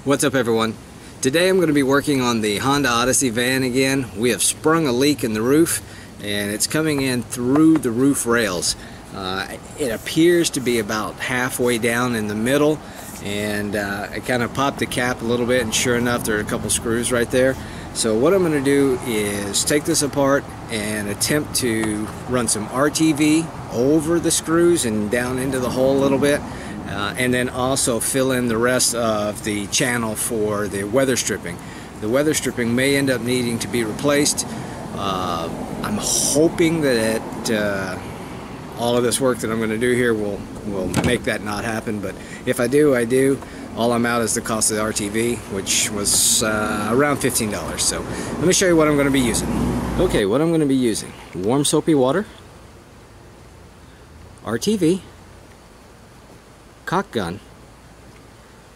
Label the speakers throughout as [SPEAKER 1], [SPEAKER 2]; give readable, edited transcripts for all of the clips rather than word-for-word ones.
[SPEAKER 1] What's up, everyone? Today I'm going to be working on the Honda Odyssey van again. We have sprung a leak in the roof and it's coming in through the roof rails. It appears to be about halfway down in the middle, and I kind of popped the cap a little bit, and sure enough there are a couple screws right there. So what I'm going to do is take this apart and attempt to run some RTV over the screws and down into the hole a little bit. And then also fill in the rest of the channel for the weather stripping. The weather stripping may end up needing to be replaced. I'm hoping that all of this work that I'm going to do here will make that not happen, but if I do, I do. All I'm out is the cost of the RTV, which was around $15. So let me show you what I'm going to be using. Okay, what I'm going to be using: warm soapy water, RTV, caulk gun,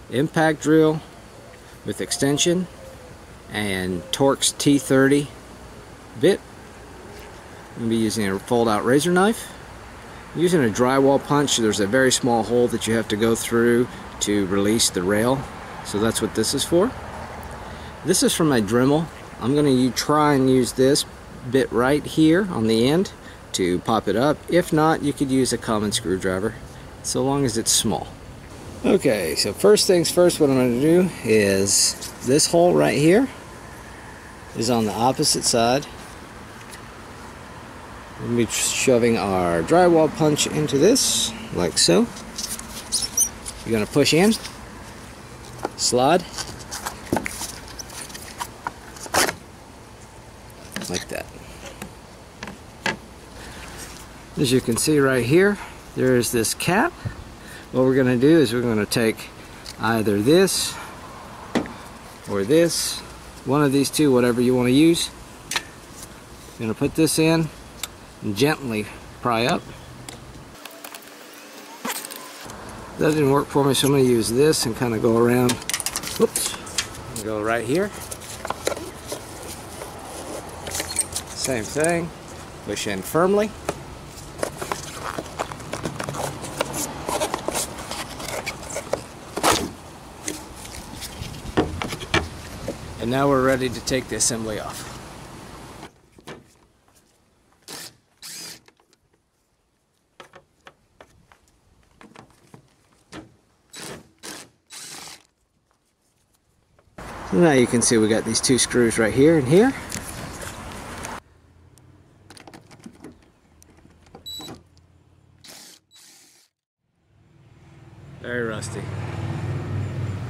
[SPEAKER 1] impact drill with extension, and Torx T30 bit. I'm going to be using a fold-out razor knife. I'm using a drywall punch. There's a very small hole that you have to go through to release the rail, so that's what this is for. This is from my Dremel. I'm going to try and use this bit right here on the end to pop it up. If not, you could use a common screwdriver, so long as it's small. Okay, so first things first, what I'm going to do is this hole right here is on the opposite side. We'll be shoving our drywall punch into this, like so. You're going to push in, slide, like that. As you can see right here, there is this cap. What we're going to do is we're going to take either this or this, one of these two, whatever you want to use. You're going to put this in and gently pry up. That didn't work for me, so I'm going to use this and kind of go around. Whoops. Go right here. Same thing. Push in firmly. And now we're ready to take the assembly off. So now you can see we got these two screws right here and here. Very rusty.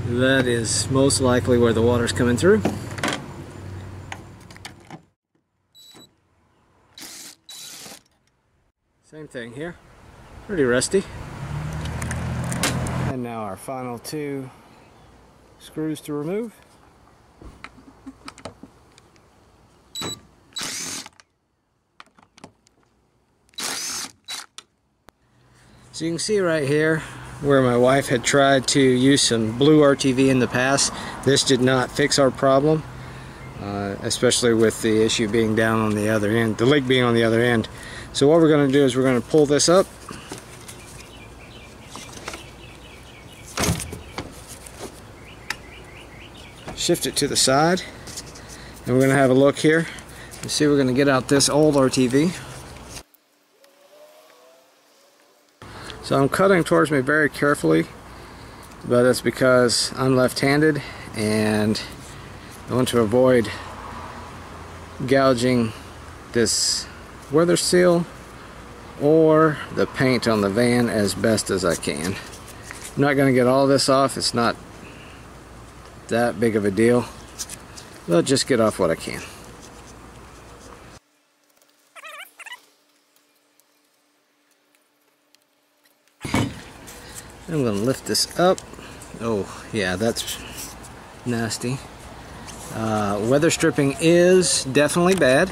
[SPEAKER 1] That is most likely where the water's coming through. Same thing here. Pretty rusty. And now our final two screws to remove. So you can see right here where my wife had tried to use some blue RTV in the past. This did not fix our problem, especially with the issue being down on the other end, the leak being on the other end. So what we're going to do is we're going to pull this up, shift it to the side, and we're going to have a look here. You see, we're going to get out this old RTV. So I'm cutting towards me very carefully, but that's because I'm left-handed and I want to avoid gouging this weather seal or the paint on the van as best as I can. I'm not going to get all this off. It's not that big of a deal. I'll just get off what I can. I'm going to lift this up. Oh yeah, that's nasty. Weather stripping is definitely bad.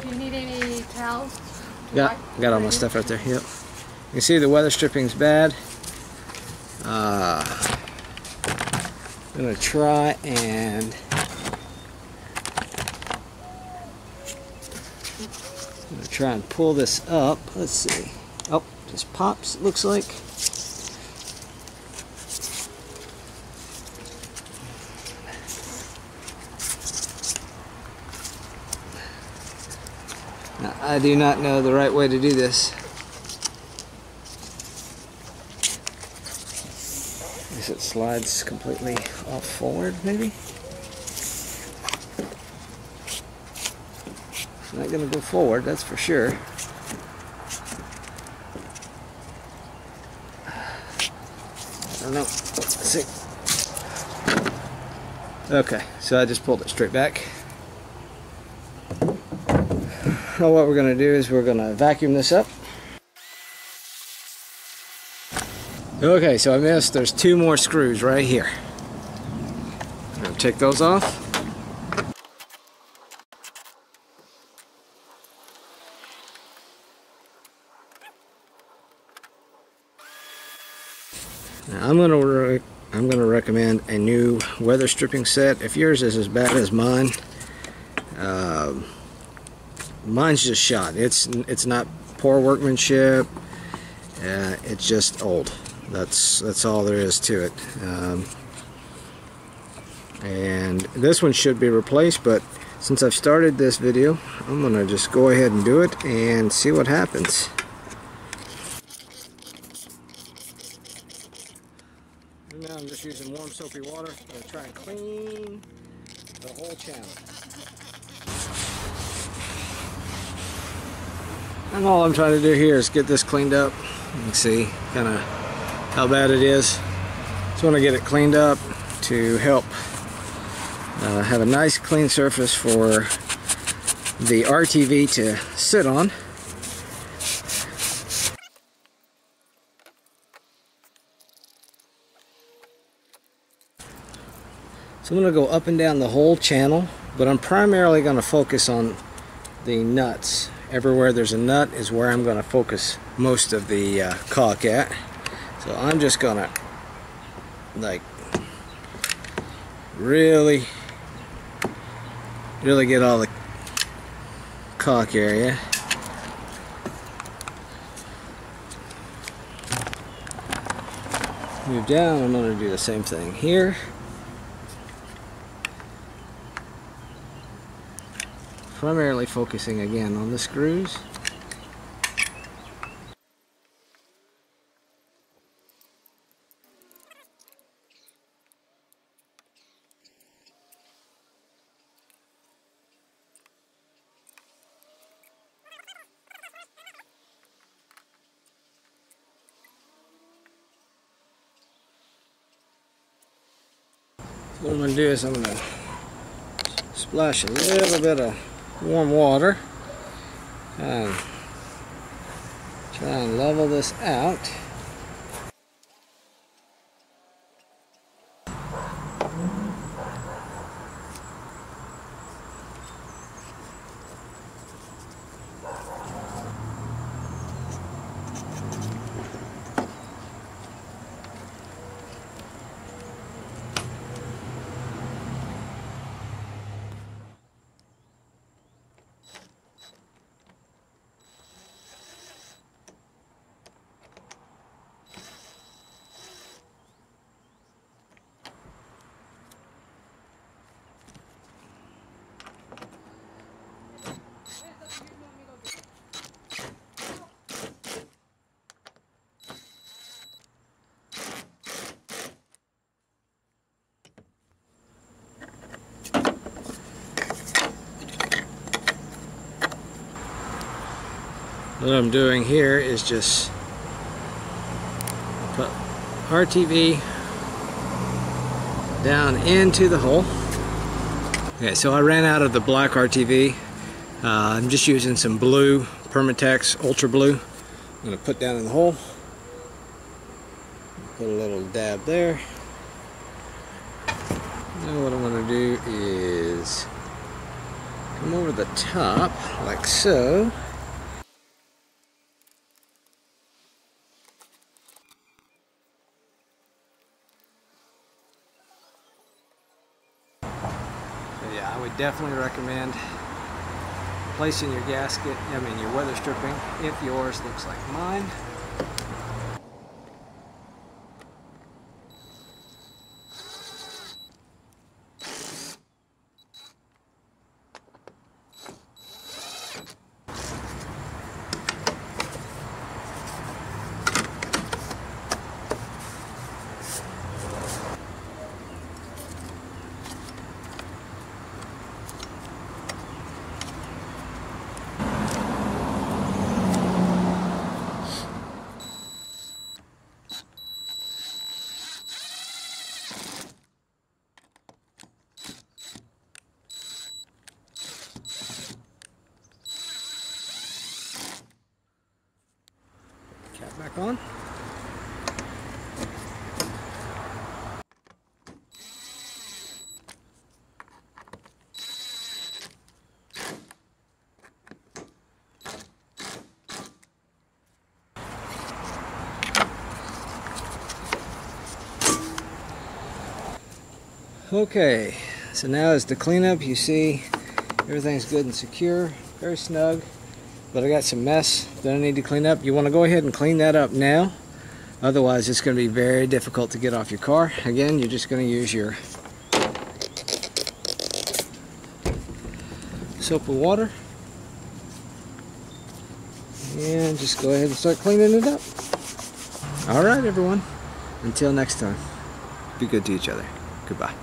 [SPEAKER 2] Do you need any towels?
[SPEAKER 1] Got all my stuff right there. Yep. You can see the weather stripping's bad. I'm going to try and pull this up. Let's see. Oh, just pops, it looks like. I do not know the right way to do this. I guess it slides completely off forward, maybe? It's not going to go forward, that's for sure. I don't know. Let's see. Okay, so I just pulled it straight back. Now what we're going to do is we're going to vacuum this up. Okay, so I missed. There's 2 more screws right here. I'm going to take those off. Now I'm going to recommend a new weather stripping set. If yours is as bad as mine, mine's just shot. It's not poor workmanship. It's just old. That's all there is to it. And this one should be replaced, but since I've started this video, I'm gonna just go ahead and do it and see what happens. And now I'm just using warm soapy water to try and clean the whole channel. And all I'm trying to do here is get this cleaned up. You can see kind of how bad it is. Just want to get it cleaned up to help have a nice clean surface for the RTV to sit on. So I'm going to go up and down the whole channel, but I'm primarily going to focus on the nuts. Everywhere there's a nut is where I'm going to focus most of the caulk at. So I'm just going to like really get all the caulk area. Move down, I'm going to do the same thing here. Primarily focusing again on the screws. What I'm going to do is I'm going to splash a little bit of warm water and try and level this out. What I'm doing here is just put RTV down into the hole. Okay, so I ran out of the black RTV. I'm just using some blue, Permatex Ultra Blue. I'm going to put down in the hole. Put a little dab there. Now what I'm going to do is come over the top like so. Yeah, I would definitely recommend placing your gasket, your weather stripping, if yours looks like mine. back on. Okay, so now as the cleanup, you see everything's good and secure, very snug, but I got some mess that I need to clean up. You want to go ahead and clean that up now, otherwise it's going to be very difficult to get off your car. Again, you're just going to use your soap and water and just go ahead and start cleaning it up. Alright everyone, until next time, be good to each other. Goodbye.